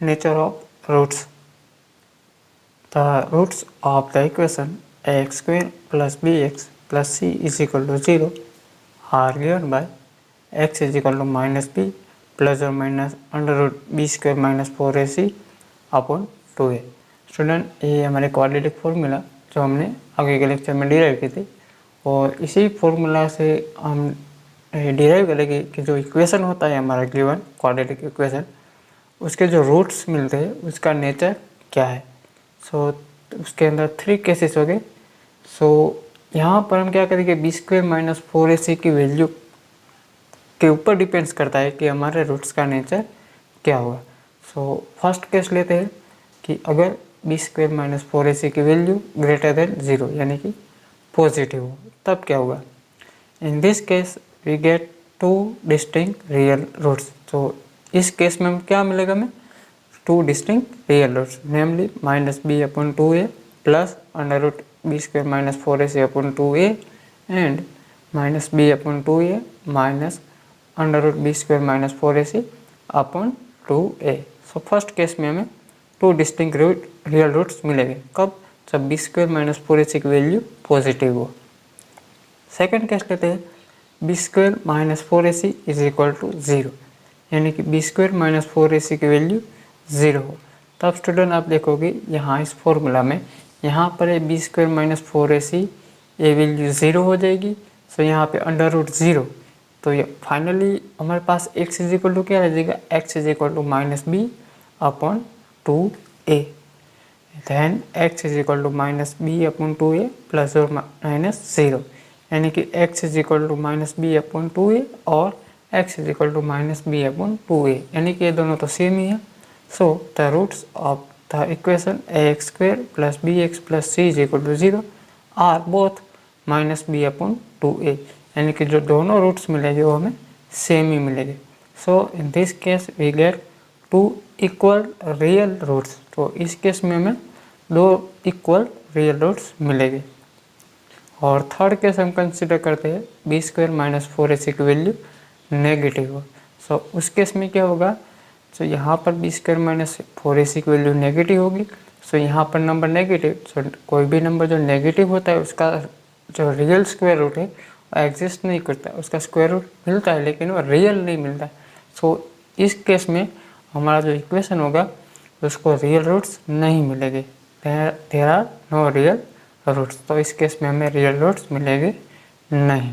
nature of roots. The roots of the equation ax square plus bx plus c is equal to 0 are given by x is equal to minus b plus or minus under root B square minus 4ac upon 2a। Student, ये हमारे quadratic formula जो हमने आगे के lecture में derive की थी, और इसी फॉर्मूला से हम डिराइव करेंगे कि जो इक्वेशन होता है हमारा गिवन क्वाड्रेटिक इक्वेशन, उसके जो रूट्स मिलते हैं उसका नेचर क्या है। सो उसके अंदर 3 केसेस हो गए। सो यहाँ पर हम क्या करेंगे, बी स्क्वायर माइनस 4ac की वैल्यू के ऊपर डिपेंड्स करता है कि हमारे रूट्स का नेचर क्या होगा। सो फर्स्ट केस लेते हैं कि अगर बी स्क्वायर माइनस 4ac की वैल्यू ग्रेटर देन 0 यानी कि पॉजिटिव हो, तब क्या होगा। In this case we get 2 distinct real roots. तो इस केस में क्या मिलेगा हमें, 2 distinct real roots, namely minus B upon 2a plus under root B square minus 4ac upon 2a and minus B upon 2a minus under root B square minus 4ac upon 2a। So first case में हमें 2 distinct real roots मिलेंगे। कब, जब B square minus 4ac की value positive हो। Second case लेते हैं, B square minus 4ac is equal to 0 यानी कि बी स्क्वायर माइनस 4ac की वैल्यू 0 हो। तब स्टूडेंट आप देखोगे यहाँ इस फॉर्मूला में यहाँ पर है बी स्क्वायर माइनस 4ac, ये वैल्यू 0 हो जाएगी। सो यहाँ पे अंडर रूट 0, तो ये फाइनली हमारे पास x इज इक्वल टू क्या रह जाएगा, x is equal to minus B upon 2a। Then x is equal to minus B upon 2a plus और माइनस 0 यानी कि x is equal to minus B upon 2a और x is equal to minus B upon 2a यानी कि ये दोनों तो same ही है। So the roots of the equation ax square plus bx plus c is equal to 0 are both minus B upon 2a यानी कि जो दोनों रूट्स मिलेंगे वो हमें सेम ही मिलेंगे। So in this case we get 2 equal real roots. तो इस केस में हमें 2 इक्वल रियल रूट्स मिलेंगे। और थर्ड केस हम कंसिडर करते हैं बी स्क्वायर माइनस 4ac की वैल्यू नेगेटिव हो। सो उस केस में क्या होगा, सो यहाँ पर बी स्क्वायर माइनस 4ac की वैल्यू नेगेटिव होगी। सो यहाँ पर नंबर नेगेटिव, सो कोई भी नंबर जो नेगेटिव होता है उसका जो रियल स्क्वायर रूट है वो एग्जिस्ट नहीं करता, उसका स्क्वायर रूट मिलता है लेकिन वो रियल नहीं मिलता। सो इस केस में हमारा जो इक्वेशन होगा उसको रियल रूट्स नहीं मिलेंगे, there are no real roots. तो इस केस में हमें रियल रूट्स मिलेंगे नहीं।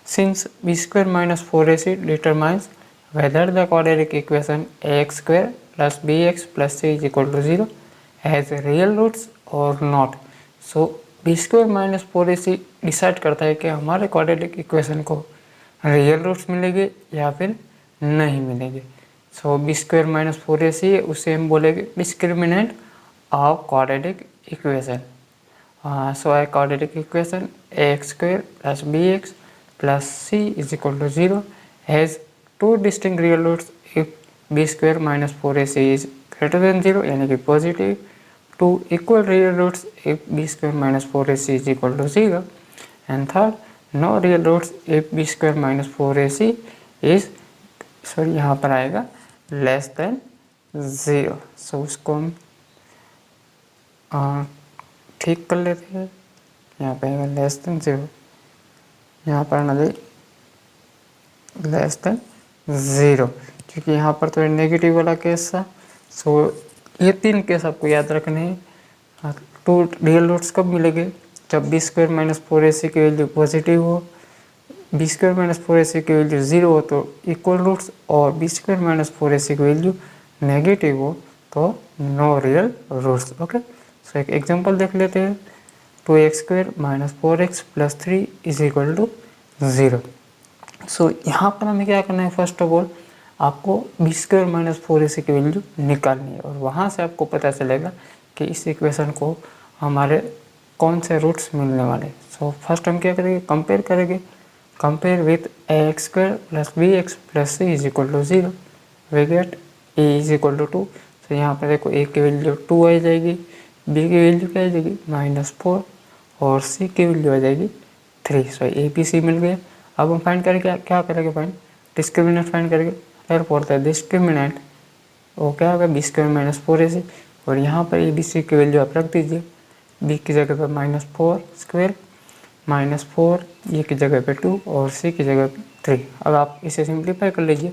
Since B square minus 4ac determines whether the quadratic equation ax square plus bx plus c is equal to 0 has real roots और not. So B square minus 4ac decide करता है कि हमारे quadratic equation को real roots मिलेंगे या फिर नहीं मिलेंगे। सो बी स्क्वायर माइनस 4ac उसे हम बोलेंगे discriminant of quadratic equation. So a quadratic equation ax square plus bx plus c is equal to 0 has 2 distinct real roots if b square minus 4ac is greater than 0 यानी कि positive, 2 equal real roots if b square minus 4ac is equal to 0 and third no real roots if b square minus 4ac is यहाँ पर आएगा less than 0। सो उसको हम ठीक कर लेते हैं। यहाँ पे आएगा लेस देन 0, यहाँ पर आना दे लेस देन 0 क्योंकि यहाँ पर तो नेगेटिव वाला केस था। सो ये 3 केस आपको याद रखने हैं। 2 रियल रूट्स कब मिलेंगे, जब बी स्क्वायर माइनस 4ac की वैल्यू पॉजिटिव हो, बी स्क्वायर माइनस 4ac की वैल्यू 0 हो तो इक्वल रूट्स, और बी स्क्वायर माइनस 4ac की वैल्यू नेगेटिव हो तो no real roots. Okay, so एक एग्जांपल देख लेते हैं। 2x square minus 4x plus 3 is equal to 0। सो यहाँ पर हमें क्या करना है, फर्स्ट ऑफ ऑल आपको बी स्क्वायर माइनस 4ac की वैल्यू निकालनी है और वहाँ से आपको पता चलेगा कि इस इक्वेशन को हमारे कौन से रूट्स मिलने वाले। सो फर्स्ट हम क्या करेंगे, कंपेयर करेंगे। Compare with ax square plus bx plus c is equal to 0 we get a is equal to 2। तो यहाँ पर देखो a की वैल्यू 2 आ जाएगी, b की वैल्यू क्या आ जाएगी -4 और c की वैल्यू आ जाएगी 3। सो a b c मिल गए। अब हम फाइंड करेंगे क्या करेंगे, फाइंड डिस्क्रिमिनेंट फाइंड करेंगे। देयरफॉर द डिस्क्रिमिनेंट वो क्या होगा बी स्क्वायर माइनस 4ac, और यहाँ पर ए बी सी की वैल्यू आप रख दीजिए, बी की जगह पर -4 स्क्वायर, -4 ए की जगह पे 2 और सी की जगह पे 3। अब आप इसे सिंप्लीफाई कर लीजिए,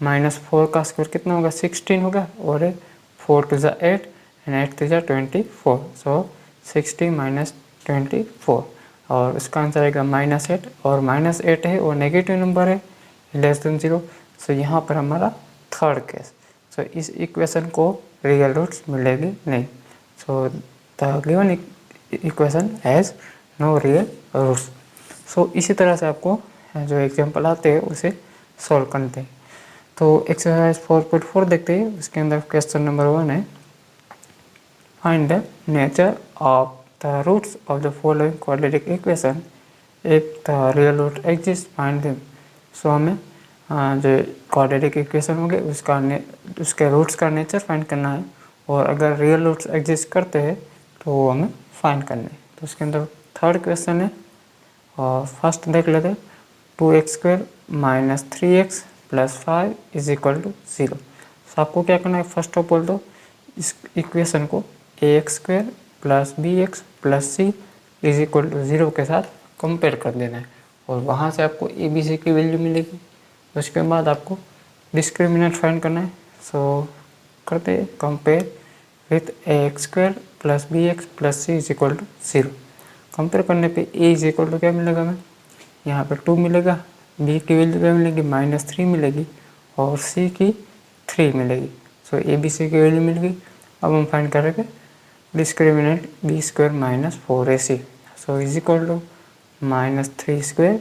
-4 का स्क्वायर कितना होगा 16 होगा, और 4 to 8 and 8 to 24, so 60 minus 24, और इसका आंसर आएगा -8, और -8 है और नेगेटिव नंबर है <0, सो यहाँ पर हमारा थर्ड केस। सो इस इक्वेशन को रियल रूट्स मिलेगी नहीं, so the given equation has no real roots. So इसी तरह से आपको जो एग्जांपल आते हैं उसे सॉल्व करते हैं। तो एक्सरसाइज 4.4 देखते हैं, उसके अंदर क्वेश्चन नंबर 1 है, find the nature of the roots of the following quadratic equation if the real root exist find them. So हमें जो क्वाड्रेटिक इक्वेशन होंगे उसके रूट्स का नेचर फाइंड करना है, और अगर रियल रूट्स एग्जिस्ट करते हैं तो वो हमें फाइंड करने हैं। तो उसके अंदर थर्ड क्वेश्चन है, और फर्स्ट देख लेते हैं, 2x² minus 3x plus 5 is equal to 0। तो आपको क्या करना है, फर्स्ट ऑफ ऑल तो इस इक्वेशन को ax² plus bx plus c is equal to 0 के साथ कंपेयर कर देना है, और वहाँ से आपको ए बी सी की वैल्यू मिलेगी। उसके बाद आपको डिस्क्रिमिनेंट फाइंड करना है। सो करते compare with ax² plus bx plus c is equal to 0। Compare करने पे a इज इक्वल टू क्या मिलेगा हमें, यहाँ पे 2 मिलेगा, b की वैल्यू क्या मिलेगी -3 मिलेगी, और c की 3 मिलेगी। सो ए बी सी की वैल्यू मिल गई। अब हम फाइंड करेंगे discriminant b² minus 4ac, so is equal to -3²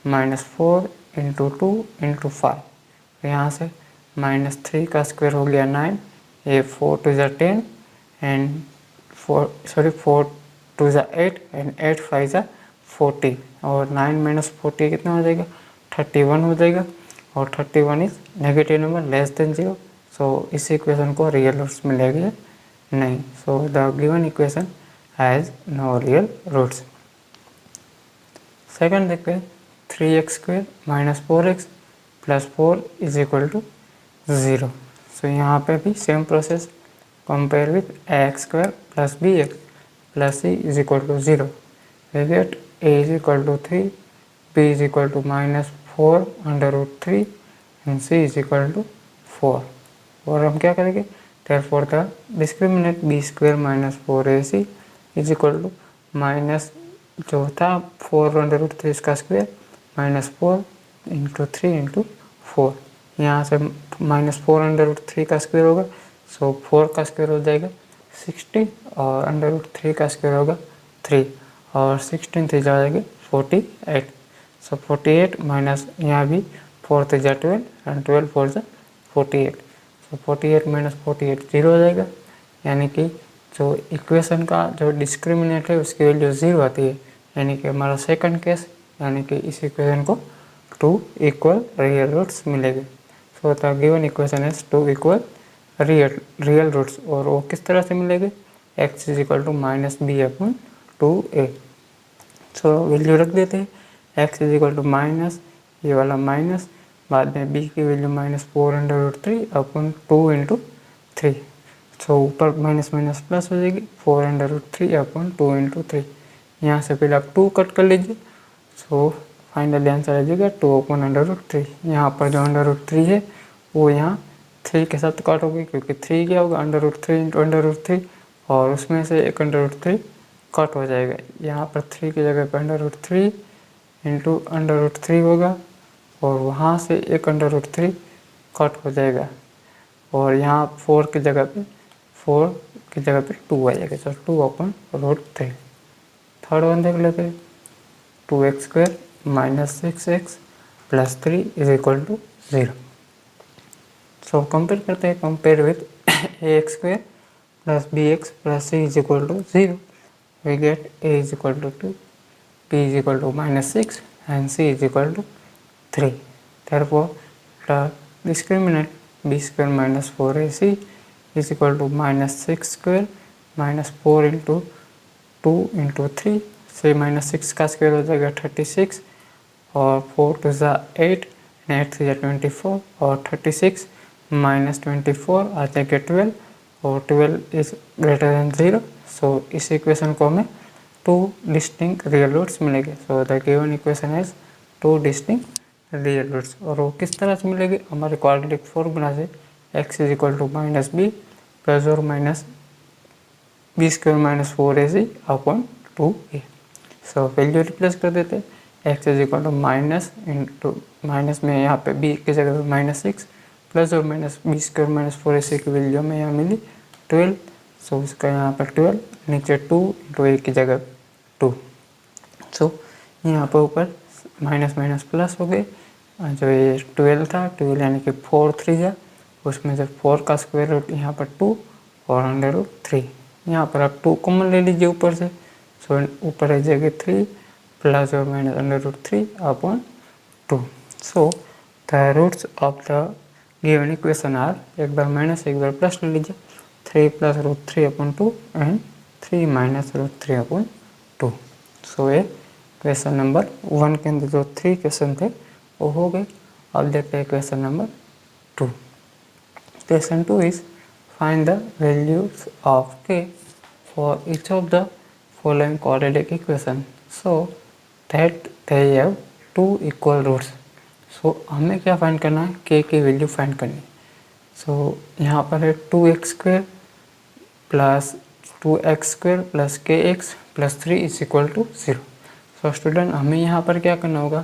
minus 4 into 2 into 5। यहाँ से -3 का स्क्वायर हो गया 9, ये 4 to 10 एंड 4 to 8 एंड 8 5 40, और 9 माइनस 40 कितना हो जाएगा 31 हो जाएगा, और 31 is negative number less than 0। So इस इक्वेशन को रियल रूट्स मिलेगी नहीं, so the given equation has no real roots. Second देखते हैं, 3x² minus 4x plus 4 is equal to 0। सो यहाँ पे भी same process, compare with ax² plus bx plus c is equal to 0। We get a is equal to 3, b is equal to -4 under root 3 and c is equal to 4। और हम क्या करेंगे, therefore the discriminant b² minus 4ac is equal to minus जो था 4 under root 3 इसका square minus 4 into 3 into 4, यहाँ से -4 under root 3 का स्क्वायर होगा, सो 4 का स्क्वायर हो जाएगा 16, और अंडर रूट 3 का स्क्वायर होगा 3, और 16 3 जाएगा 48, सो 48 माइनस यहाँ भी 4 3 जा 12 एंड 12 4 जा 48, सो 48 माइनस 48 0 हो जाएगा, यानी कि जो इक्वेशन का जो डिस्क्रिमिनेंट है उसकी वैल्यू 0 आती है, यानी कि हमारा सेकंड केस, यानी कि इस इक्वेशन को 2 इक्वल रियल रूट्स मिलेंगे। So the given equation is 2 equal real roots, और वो किस तरह से मिलेंगे, x is equal to minus B upon 2a। So value रख देते हैं, x is equal to minus, ये वाला माइनस, बाद में b की value -4 under root 3 upon 2 into 3, so ऊपर माइनस माइनस प्लस हो जाएगी 4 अंडर रूट 3 अपॉन 2 इंटू 3। यहाँ से पहले आप 2 कट कर लीजिए, सो फाइनली आंसर आ जाएगा 2 अपॉन अंडर रूट 3। यहाँ पर जो अंडर रूट 3 है वो यहाँ 3 के साथ कट होगी, क्योंकि 3 क्या होगा under root 3 into under root 3, और उसमें से एक अंडर रूट 3 कट हो जाएगा। यहाँ पर 3 की जगह पर under root 3 into under root 3 होगा, और वहाँ से एक अंडर रूट 3 कट हो जाएगा, और यहाँ 4 की जगह पे 2 आ जाएगा, so 2 upon root 3। Third one देख लेते हैं, 2x² minus 6x plus 3 is equal to 0। So compare करते हैं, compare with ax² plus bx plus c is equal to 0। We get a is equal to 2, b is equal to -6 and c is equal to 3। therefore the discriminant b² minus 4ac is equal to -6² minus 4 into 2 into 3 से -6 का square हो जाएगा 36, और 4 2 8 and 8 3 24, और 36 -24 आ जाएगा 12 और 12 is greater than 0। So इस equation को हमें 2 डिस्टिंक्ट रियल रूट्स मिलेंगे। So the given equation is 2 distinct real roots. और वो किस तरह से मिलेगी, हमारे क्वाड्रेटिक फॉर्मूला से x is equal to -b plus और minus b square minus 4ac upon 2a। So value replace कर देते हैं, x is equal to minus into minus में यहाँ पे b की जगह पे -6 प्लस और minus b square minus 4ac की वैल्यू में यहाँ मिली 12। सो इसका यहाँ पर 12 नीचे 2 इंटू a की जगह 2। सो यहाँ पर ऊपर माइनस माइनस प्लस हो गए, जो ये 12 था 12 यानी कि 4 3 जा, उसमें से 4 का स्क्वायर रूट यहाँ पर 2 और अंडर रूट 3। यहाँ पर आप 2 कॉमन ले लीजिए ऊपर से। सो ऊपर आ जाएगा 3 प्लस और minus under root 3 upon 2। So the roots of the given equation are, एक बार माइनस एक बार प्लस ले लीजिए, 3 plus root 3 upon 2 and 3 minus root 3 upon 2। So ये क्वेश्चन नंबर 1 के अंदर जो 3 क्वेश्चन थे वो हो गए। अब देखते हैं question number 2। Question 2 is find the values of k for each of the following quadratic equation so that they have 2 equal roots. So हमें क्या फाइंड करना है, k की वैल्यू फाइंड करनी है। सो यहाँ पर है 2x² plus 2x² plus kx plus 3 is equal to 0। So student हमें यहाँ पर क्या करना होगा,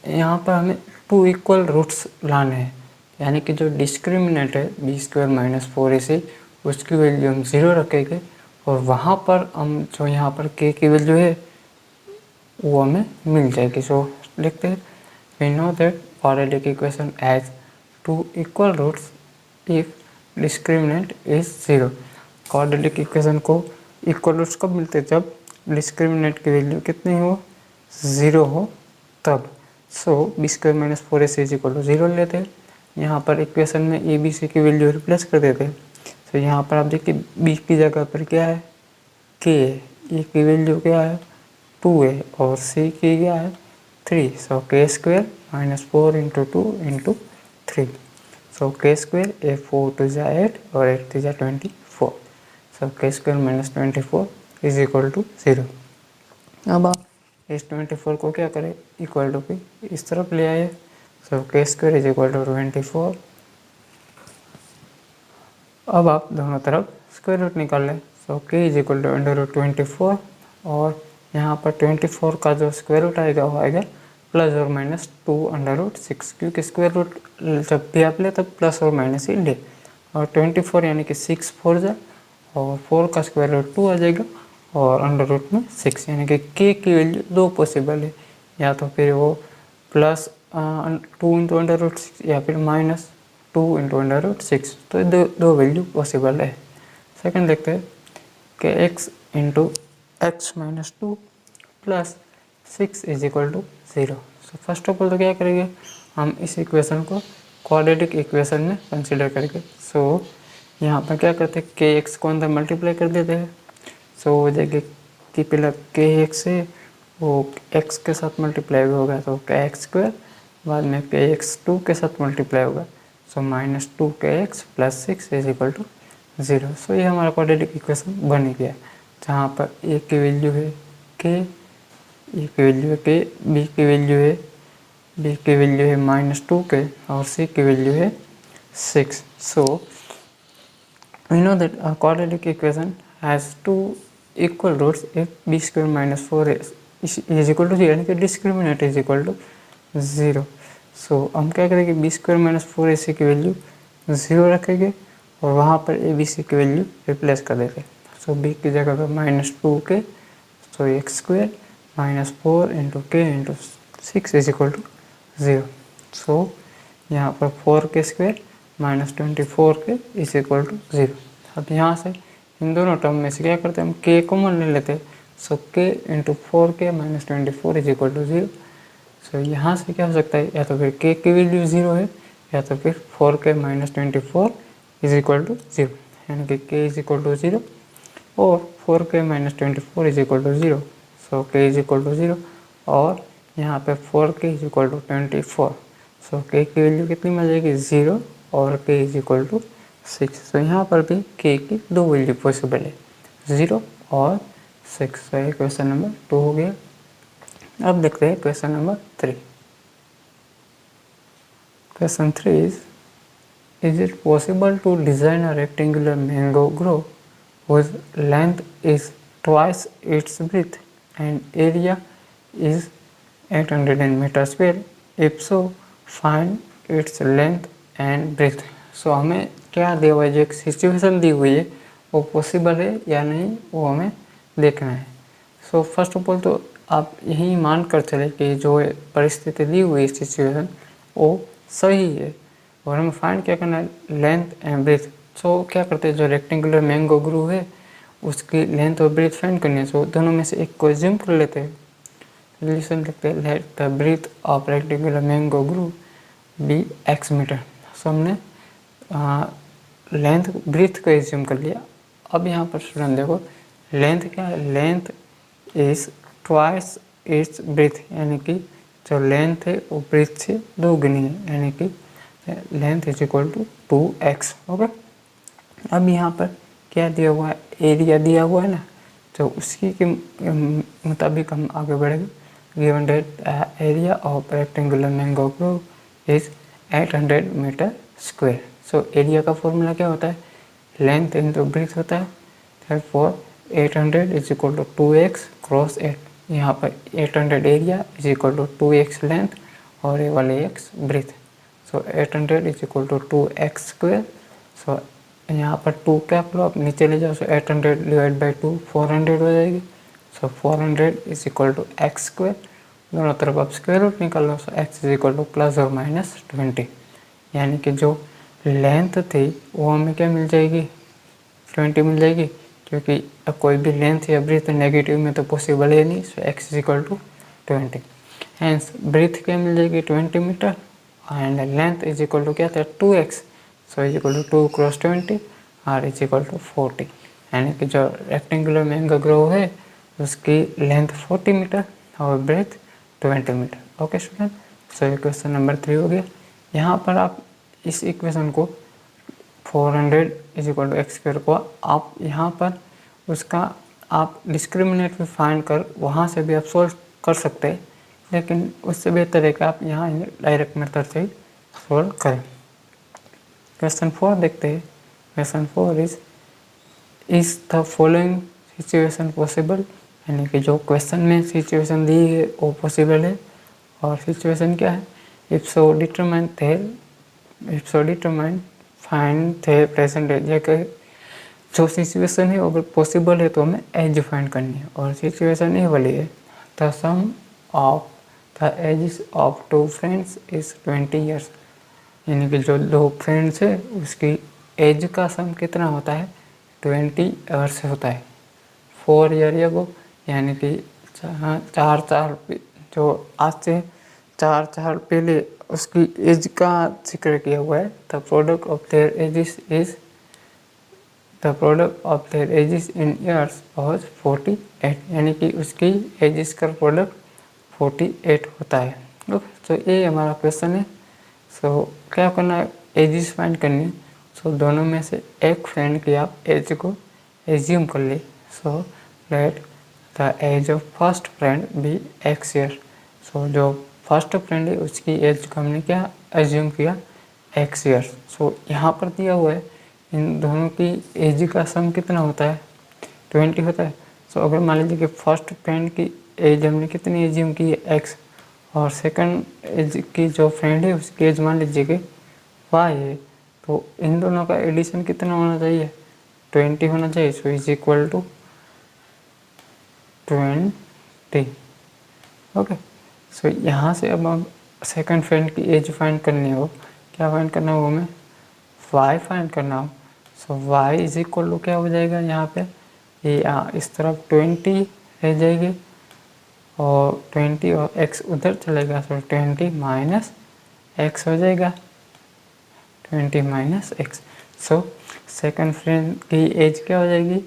यहाँ पर हमें 2 इक्वल रूट्स लाने हैं, यानी कि जो डिस्क्रिमिनेंट है b² माइनस 4ac उसकी वैल्यू हम 0 रखेंगे और वहाँ पर हम जो यहाँ पर k की वैल्यू है वो हमें मिल जाएगी। सो लिखते हैं, we know that quadratic equation has 2 equal roots if discriminant is 0। Quadratic equation को इक्वल रूट्स कब मिलते हैं, जब डिस्क्रिमिनेंट की वैल्यू कितनी हो, 0 हो तब। So b² minus 4ac is equal to 0 लेते हैं, यहाँ पर इक्वेशन में ए बी सी की वैल्यू रिप्लेस कर देते हैं। तो यहाँ पर आप देखिए b की जगह पर क्या है, k है, e की वैल्यू क्या है 2 है और c की क्या है 3। सो k² माइनस 4 इंटू 2 इंटू 3। सो k² 4 2 जा 8 और 8 3 जा 24। So k² minus 24 is equal to 0। अब आप इस 24 को क्या करें, इक्वल टू p इस तरफ ले आए। So k² is equal to 24। अब आप दोनों तरफ स्क्वायर रूट निकाल लें। So k is equal to under root 24 और यहाँ पर 24 का जो स्क्वायर रूट आएगा वो आएगा प्लस और माइनस 2 अंडर रूट 6, क्योंकि स्क्वायर रूट जब भी आप ले तब प्लस और माइनस ही ले। और 24 यानी कि 6 4 जा और 4 का स्क्वायर रूट 2 आ जाएगा और अंडर रूट में 6, यानी कि k की वैल्यू 2 पॉसिबल है, या तो फिर वो प्लस 2 इंटू अंडर रूट 6 या फिर माइनस 2 इंटू अंडर रूट 6। तो दो वैल्यू पॉसिबल है। सेकंड देखते हैं कि x into X minus 2 plus 6 is equal to 0। So first of all तो क्या करेंगे, हम इस इक्वेशन को क्वाड्रेटिक इक्वेशन में कंसिडर करेंगे। सो यहाँ पर क्या करते हैं, kx को अंदर मल्टीप्लाई कर देते हैं। सो हो जाएगा कि पहला kx है वो x के साथ मल्टीप्लाई होगा तो kx², बाद में kx2 के साथ मल्टीप्लाई होगा। So minus 2kx plus 6 is equal to 0। So ये हमारा क्वाड्रेटिक इक्वेशन बन गया, जहाँ पर a की वैल्यू है k, e की वैल्यू है k, b की वैल्यू है माइनस 2k और c की वैल्यू है 6। So we know that a quadratic equation has 2 equal roots if b² minus 4 is equal to 0, यानी कि डिस्क्रिमिनेंट इज इक्वल टू 0। सो हम क्या करेंगे, b² माइनस 4ac की वैल्यू 0 रखेंगे और वहाँ पर abc की वैल्यू रिप्लेस कर देंगे। सो b की जगह पर minus 2k, so x² minus 4 into k into 6 is equal to 0। सो यहाँ पर 4k² minus 24k is equal to 0। अब यहाँ से इन दोनों टर्म में से क्या करते हैं, हम k कॉमन ले लेते हैं। So k into 4k minus 24 is equal to 0। सो यहाँ से क्या हो सकता है, या तो फिर k की वैल्यू 0 है या तो फिर 4k minus 24 is equal to 0, यानी कि k इज इक्वल टू 0 और 4k minus 24 is equal to 0। So k is equal to 0 और यहाँ पे 4k is equal to 24। So k की वैल्यू कितनी मिल जाएगी, 0 और k इज इक्वल टू 6। तो यहाँ पर भी k की दो वैल्यू पॉसिबल है, 0 और 6। तो ये क्वेश्चन नंबर 2 हो गया। अब देखते हैं question number 3। Question 3 is it possible to design a rectangular mango grove whose length is twice its breadth and area is 800 meter square? If so, find its length and breadth. So हमें क्या दिया हुआ है, जो एक situation दी हुई है वो पॉसिबल है या नहीं वो हमें देखना है। सो फर्स्ट ऑफ ऑल तो आप यही मान कर चले कि जो परिस्थिति दी हुई है सिचुएशन वो सही है और हमें फाइंड क्या करना है, लेंथ एंड ब्रेथ। सो क्या करते हैं, जो रेक्टेंगुलर मैंगो ग्रूव है उसकी लेंथ और ब्रेथ फाइंड करनी है। सो दोनों में से एक को एज्यूम कर लेते हैं। सोल्यूशन लिखते हैं, let the breadth of rectangular mango grove be x metre. So हमने लेंथ ब्रेथ को एज्यूम कर लिया। अब यहाँ पर स्टूडेंट देखो लेंथ क्या है, length is twice its breath, यानी कि जो लेंथ है वो ब्रेथ से 2 गुनी है, यानी कि length is equal to 2x। Okay, अब यहाँ पर क्या दिया हुआ है, एरिया दिया हुआ है ना, तो उसी के मुताबिक हम आगे बढ़ेंगे। Given that area of rectangular mango grove is 800 metre square. So area का फॉर्मूला क्या होता है, लेंथ इंटू ब्रेथ होता है। therefore 800 is equal to 2x cross 8। यहाँ पर 800 area is equal to 2x length और ये वाले x breadth. So 800 is equal to 2x square. So यहाँ पर 2 क्या करो आप नीचे ले जाओ, सो 800 डिवाइड बाई 2 400 हो जाएगी। So 400 is equal to x square, दोनों तरफ आप स्क्वायर रूट निकाल लो। So x is equal to plus और माइनस 20, यानी कि जो लेंथ थी वो हमें क्या मिल जाएगी, 20 मिल जाएगी, क्योंकि अब कोई भी लेंथ या ब्रेथ नेगेटिव में तो पॉसिबल है नहीं। So x is equal to 20, hence breadth क्या मिल जाएगी 20 metre and length is equal to क्या था 2x। So is equal to 2 cross 20 और इज इक्वल टू 40, यानी कि जो रेक्टेंगुलर मैंगो ग्रोव है उसकी लेंथ 40 मीटर और ब्रेथ 20 मीटर। ओके स्टूडेंट, सो ये क्वेश्चन नंबर 3 हो गया। यहाँ पर आप इस इक्वेशन को 400 is equal to x square को आप यहाँ पर उसका आप डिस्क्रिमिनेट में फाइंड कर वहाँ से भी आप सोल्व कर सकते हैं, लेकिन उससे बेहतर है कि आप यहाँ डायरेक्ट मेथड से ही सोल्व करें। क्वेश्चन 4 देखते हैं। Question 4 is the following situation possible, यानी कि जो क्वेश्चन में सिचुएशन दी है वो पॉसिबल है। और सिचुएशन क्या है, इफ सो डिटरमाइन फाइंड थे प्रेजेंट एज। जो सिचुएशन है अगर पॉसिबल है तो हमें एज फाइंड करनी है, और सिचुएशन ये वाली है, the sum of the ages of 2 friends is 20 years, यानी कि जो 2 फ्रेंड्स है उसकी एज का सम कितना होता है 20 ईयर्स होता है। 4 ईयर एगो, यानी कि 4 साल जो आज से 4 साल पहले उसकी एज का जिक्र किया हुआ है। The product of there edges in years was 48, यानी कि उसकी एजेस का प्रोडक्ट 48 होता है। ओके, तो ये हमारा क्वेश्चन है। सो क्या करना है, एजेस फाइंड करनी है। सो दोनों में से एक फ्रेंड की आप एज को एज्यूम कर ली। So let the age of first friend be x year. So जो फर्स्ट फ्रेंड है उसकी एज को हमने क्या एज्यूम किया x ईयर। सो यहाँ पर दिया हुआ है इन दोनों की एज का सम कितना होता है 20 होता है। सो अगर मान लीजिए कि फर्स्ट फ्रेंड की एज हमने कितनी एज्यूम की है x, और सेकंड एज की जो फ्रेंड है उसकी एज मान लीजिए कि y है, तो इन दोनों का एडिशन कितना होना चाहिए 20 होना चाहिए। So is equal to 20। Okay, so यहाँ से अब हम सेकंड फ्रेंड की एज फाइंड करनी हो, क्या फाइंड करना हो हमें y फाइंड करना हो। सो y इज इक्वल टू क्या हो जाएगा, यहाँ पे ये इस तरफ 20 रह जाएगी और 20 और x उधर चलेगा। सो 20 माइनस x हो जाएगा, 20 minus x। So second friend की एज क्या हो जाएगी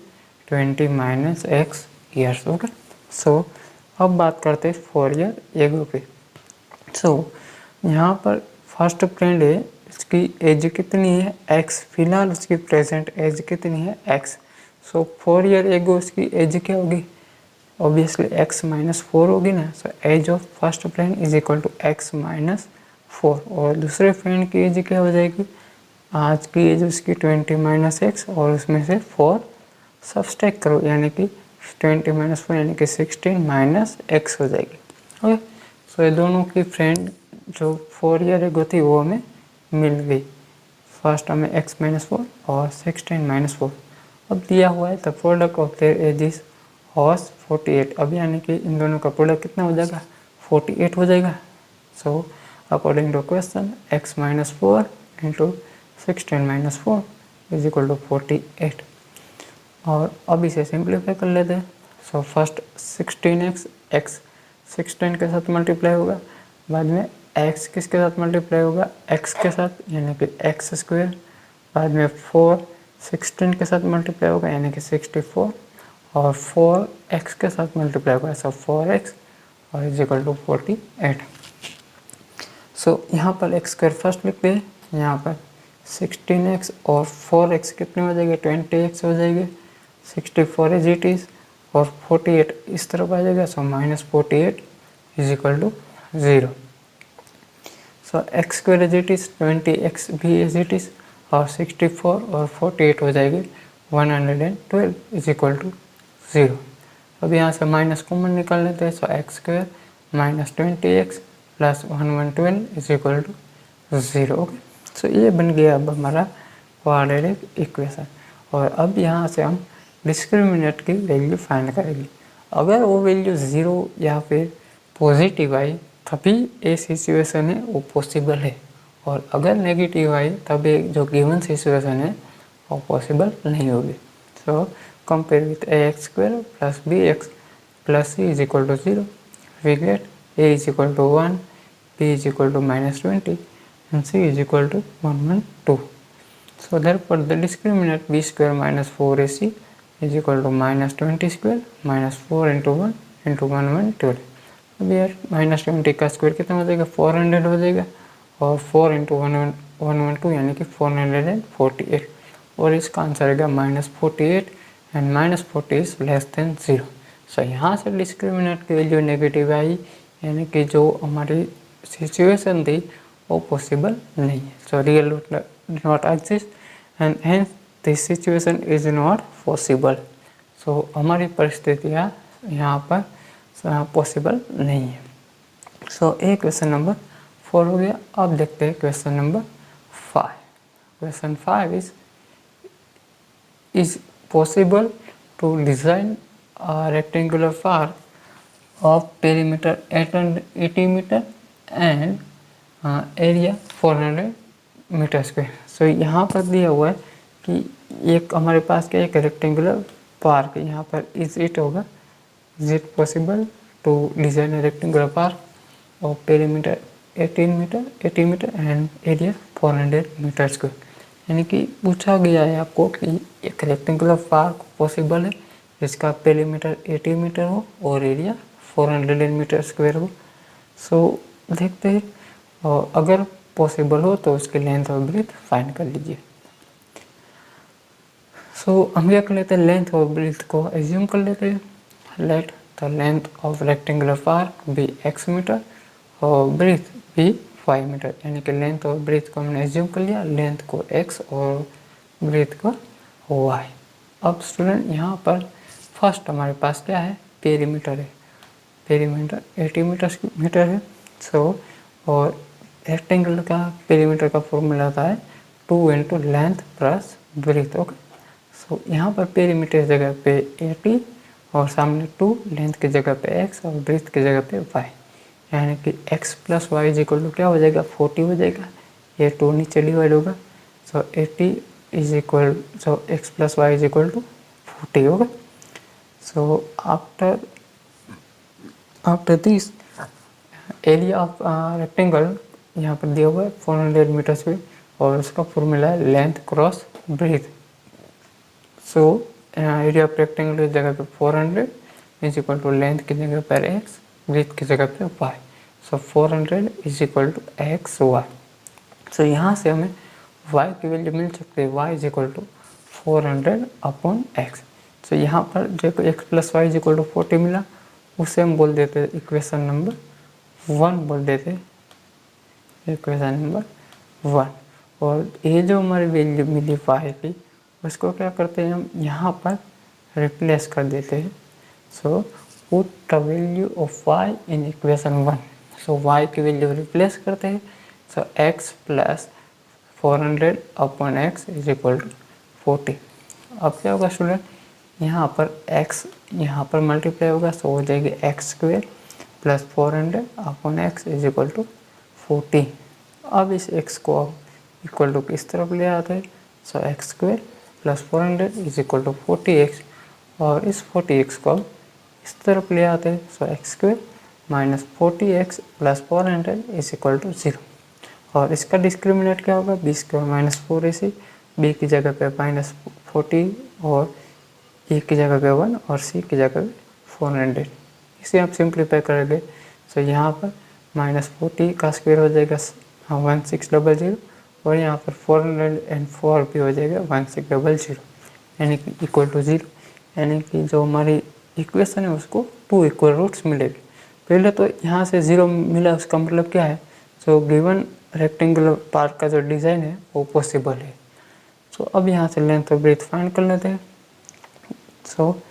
20 माइनस x ईयर्स। ओके, सो अब बात करते हैं 4 ईयर एगो पे। सो यहाँ पर फर्स्ट फ्रेंड है उसकी एज कितनी है x, फिलहाल उसकी प्रेजेंट एज कितनी है x। सो 4 ईयर एगो उसकी एज क्या होगी, ऑब्वियसली x माइनस 4 होगी ना। So age of first friend is equal to x minus 4। और दूसरे फ्रेंड की एज क्या हो जाएगी, आज की एज उसकी 20 माइनस एक्स और उसमें से 4 सब्सट्रैक्ट करो, यानी कि 20 माइनस 4 यानी कि 16 माइनस एक्स हो जाएगी। ओके, सो ये दोनों की फ्रेंड जो 4 ईयर एगो थी वो हमें मिल गई। फर्स्ट हमें x माइनस 4 और 16 माइनस 4। अब दिया हुआ है the product of their ages was 48। अब यानी कि इन दोनों का प्रोडक्ट कितना हो जाएगा, 48 हो जाएगा। So according to question x minus 4 into 16 minus 4 is equal to 48। और अब इसे सिंप्लीफाई कर लेते हैं। सो फर्स्ट 16x, x 16 के साथ मल्टीप्लाई होगा, बाद में x किसके साथ मल्टीप्लाई होगा, x के साथ यानी कि x स्क्वायर, बाद में 4 16 के साथ मल्टीप्लाई होगा यानी कि 64, और 4x के साथ मल्टीप्लाई होगा सो 4x और इज इक्वल टू 48। सो यहाँ पर x स्क्वायर फर्स्ट लिखते हैं, यहाँ पर 16x और 4x कितने हो जाएंगे, 20x हो जाएंगे, 64 एज इट इज़ और 48 इस तरफ आ जाएगा। So minus 48 is equal to 0। So x square as it is, 20x भी एज इट इज़ और 64 और 48 हो जाएंगे 112 इज इक्वल टू 0। अब यहाँ से माइनस कॉमन निकाल लेते हैं। So x square minus 20x plus 112 is equal to 0। Okay, so ये बन गया अब हमारा क्वाड्रेटिक इक्वेशन। और अब यहाँ से हम डिस्क्रिमिनेंट की वैल्यू फाइंड करेंगे। अगर वो वैल्यू 0 या फिर पॉजिटिव आई तभी ये सिचुएशन है वो पॉसिबल है, और अगर नेगेटिव आई तब ये जो गिवन सिचुएशन है वो पॉसिबल नहीं होगी। So compare with ax square plus bx plus c is equal to 0, we get a is equal to 1, b is equal to minus 20 and c is equal to 112. So therefore the discriminant b square minus 4ac is equal to minus 20 square minus 4 into 1 into 112. अब यार minus 20 का square कितना हो जाएगा, 400 हो जाएगा, और 4 into 112 यानी कि 448, और इसका आंसर आएगा minus 48 and minus 40 is less than 0। सो यहाँ से डिस्क्रिमिनेंट की वैल्यू नेगेटिव आई, यानी कि जो हमारी सिचुएशन थी वो पॉसिबल नहीं है। So real root not exist and hence this situation is not possible. So हमारी परिस्थितियाँ यहाँ पर पॉसिबल नहीं है। सो ये क्वेश्चन नंबर 4 हो गया। अब देखते हैं question number 5। Question 5 is possible to design a rectangular park of perimeter 80 meter and area 400 metre square. So यहाँ पर दिया हुआ है कि एक हमारे पास क्या एक रेक्टेंगुलर पार्क है, यहाँ पर इज इट होगा, is it possible to design a rectangular park of perimeter 80 metre and area 400 metre square. यानी कि पूछा गया है आपको कि एक रेक्टेंगुलर पार्क पॉसिबल है जिसका पेरीमीटर 80 मीटर हो और एरिया 400 मीटर स्क्वायर हो। सो देखते हैं, और अगर पॉसिबल हो तो उसकी लेंथ और ब्रेथ फाइंड कर लीजिए। सो हम क्या कर लेते हैं, लेंथ और ब्रेथ को एज्यूम कर लेते हैं। Let the length of rectangular park be x metre और ब्रेथ बी 5 मीटर, यानी कि लेंथ और ब्रेथ को हमने एज्यूम कर लिया, लेंथ को x और ब्रेथ को y। अब स्टूडेंट यहाँ पर फर्स्ट हमारे पास क्या है, पेरीमीटर है, पेरीमीटर 80 मीटर है। सो और रेक्टेंगल का पेरीमीटर का फॉर्मूला आता है 2 into length plus breadth. Okay, so यहाँ पर पेरीमीटर जगह पे 80 और सामने 2, लेंथ की जगह पे x और ब्रेथ की जगह पे y, यानी कि x plus y is equal to क्या हो जाएगा, 40 हो जाएगा। ये 2 नीचे डिवाइड होगा। So 80 is equal, so x plus y is equal to 40 होगा। So after this area of rectangle यहाँ पर दिया हुआ है 400 मीटर स्क्वायर और उसका फॉर्मूला है length cross breadth. So area of rectangle की जगह पे 400 इज इक्वल टू लेंथ की जगह पर x, ब्रेथ की जगह पे y। So 400 is equal to x y। So यहाँ से हमें y की वैल्यू मिल सकती है y is equal to 400/x। तो यहाँ पर जो x plus y is equal to 40 मिला, उसे हम बोल देते हैं इक्वेशन नंबर 1 बोल देते हैं, इक्वेशन नंबर 1। और ये जो हमारी वैल्यू मिली y की, उसको क्या करते हैं हम यहाँ पर रिप्लेस कर देते हैं। So put the value of y in equation 1। So y की वैल्यू रिप्लेस करते हैं। So x plus 400/x is equal to 40। अब क्या होगा स्टूडेंट, यहाँ पर x यहाँ पर मल्टीप्लाई होगा, सो हो जाएगी x² plus 400/x is equal to 40। अब इस x को अब इक्वल टू किस तरफ ले आते हैं, so x² plus 400 is equal to 40x, और इस 40x को अब इस तरफ ले आते हैं। So x² minus 40x plus 400 is equal to 0। और इसका डिस्क्रिमिनेंट क्या होगा, b² माइनस 4ac, b की जगह पे माइनस 40 और e की जगह पे 1 और c की जगह पे 400। इसे आप सिंप्लीफाई करेंगे। सो यहाँ पर माइनस 40 का स्क्वायर हो जाएगा 1600, और यहाँ पर 404 भी हो जाएगा 1600, यानी कि इक्वल टू 0। यानी कि जो हमारी इक्वेशन है उसको 2 इक्वल रूट्स मिलेगी। पहले तो यहाँ से 0 मिला, उसका मतलब क्या है, सो गिवन रेक्टेंगुलर पार्ट का जो डिज़ाइन है वो पॉसिबल है। सो अब यहाँ से लेंथ और ब्रेथ फाइंड कर लेते हैं। So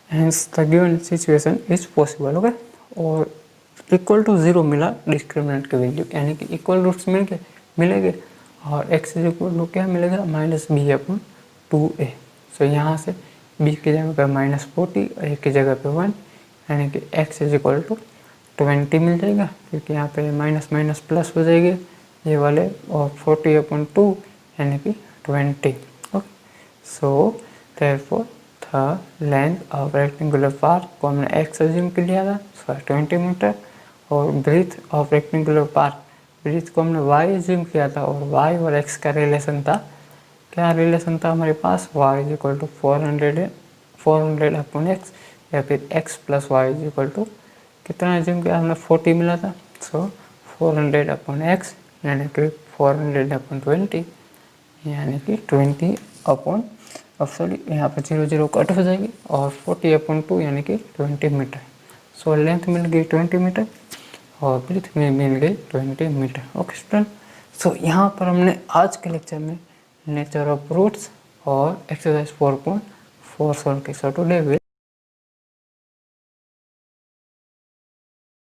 hence the given situation is possible, okay. और इक्वल टू 0 मिला डिस्क्रिमिनेंट की वैल्यू, यानी कि इक्वल रूट्स मिलेंगे, और x इज इक्वल टू क्या मिलेगा, माइनस b/2a। सो यहाँ से b की जगह पे माइनस 40 और a की जगह पे 1, यानी कि x इज इक्वल टू 20 मिल जाएगा, क्योंकि यहाँ पे माइनस माइनस प्लस हो जाएंगे ये वाले, और 40/2 यानी कि 20, okay. So therefore the length of rectangular part को हमने x अज्यूम कर लिया था, सो 20 मीटर, और breadth of rectangular part, breadth को हमने y अज्यूम किया था, और y और x का रिलेशन था, क्या रिलेशन था हमारे पास, y is equal to 400/x, या फिर x plus y is equal to कितना अज्यूम किया हमने, 40 मिला था। सो 400/x यानी कि 400/20, यानी कि 20 अपॉन, अब सॉरी यहाँ पर 0 0 कट हो जाएगी, और 40/2 यानी कि 20 मीटर। सो लेंथ मिल गई 20 मीटर और ब्रीथ में मिल गई 20 मीटर, ओके स्टूडेंट। सो यहाँ पर हमने आज के लेक्चर में नेचर ऑफ रूट्स और एक्सरसाइज 4.4 सॉल्व की। So today